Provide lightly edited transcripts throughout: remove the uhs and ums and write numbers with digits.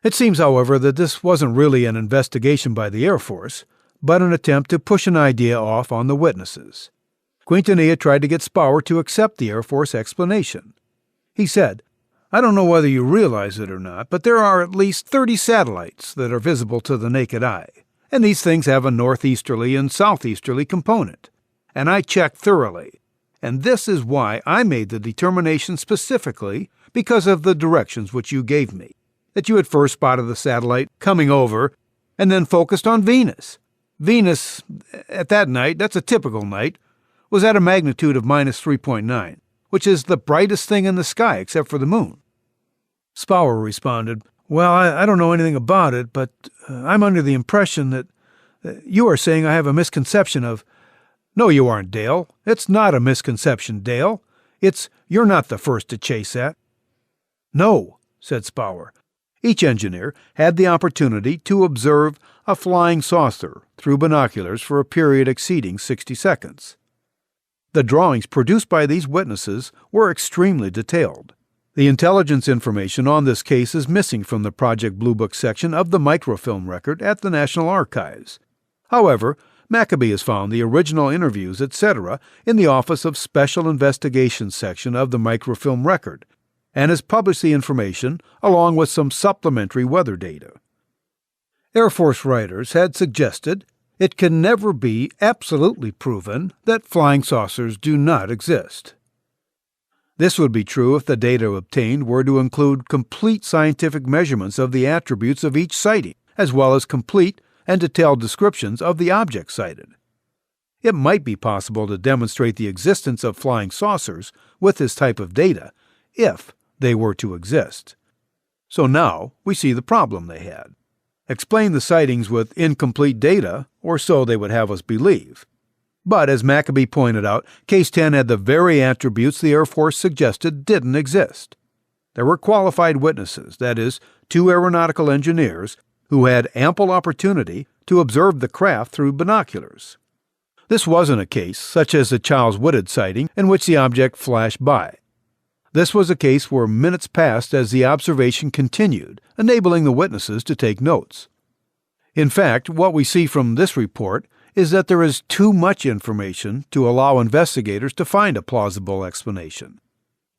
It seems, however, that this wasn't really an investigation by the Air Force, but an attempt to push an idea off on the witnesses. Quintanilla tried to get Spower to accept the Air Force explanation. He said, "I don't know whether you realize it or not, but there are at least 30 satellites that are visible to the naked eye, and these things have a northeasterly and southeasterly component. And I checked thoroughly, and this is why I made the determination specifically because of the directions which you gave me, that you had first spotted the satellite coming over and then focused on Venus. Venus, at that night, that's a typical night, was at a magnitude of minus 3.9, which is the brightest thing in the sky except for the moon." Spower responded, "Well, I don't know anything about it, but I'm under the impression that you are saying I have a misconception of—" "No, you aren't, Dale. It's not a misconception, Dale. You're not the first to chase that." "No," said Spower. Each engineer had the opportunity to observe a flying saucer through binoculars for a period exceeding 60 seconds. The drawings produced by these witnesses were extremely detailed. The intelligence information on this case is missing from the Project Blue Book section of the microfilm record at the National Archives. However, Maccabee has found the original interviews, etc., in the Office of Special Investigations section of the microfilm record, and has published the information along with some supplementary weather data. Air Force writers had suggested it can never be absolutely proven that flying saucers do not exist. This would be true if the data obtained were to include complete scientific measurements of the attributes of each sighting, as well as complete and detailed descriptions of the objects sighted. It might be possible to demonstrate the existence of flying saucers with this type of data, if they were to exist. So now we see the problem they had. Explain the sightings with incomplete data, or so they would have us believe. But as Maccabee pointed out, Case 10 had the very attributes the Air Force suggested didn't exist. There were qualified witnesses, that is, 2 aeronautical engineers, who had ample opportunity to observe the craft through binoculars. This wasn't a case, such as the Charles Woodard sighting, in which the object flashed by. This was a case where minutes passed as the observation continued, enabling the witnesses to take notes. In fact, what we see from this report is that there is too much information to allow investigators to find a plausible explanation.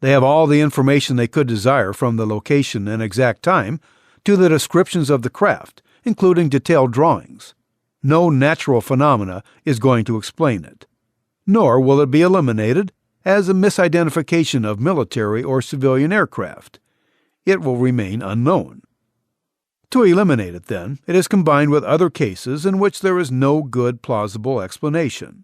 They have all the information they could desire from the location and exact time to the descriptions of the craft, including detailed drawings. No natural phenomena is going to explain it. Nor will it be eliminated as a misidentification of military or civilian aircraft. It will remain unknown. To eliminate it, then, it is combined with other cases in which there is no good plausible explanation.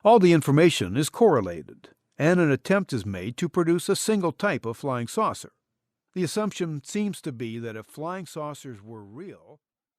All the information is correlated, and an attempt is made to produce a single type of flying saucer. The assumption seems to be that if flying saucers were real,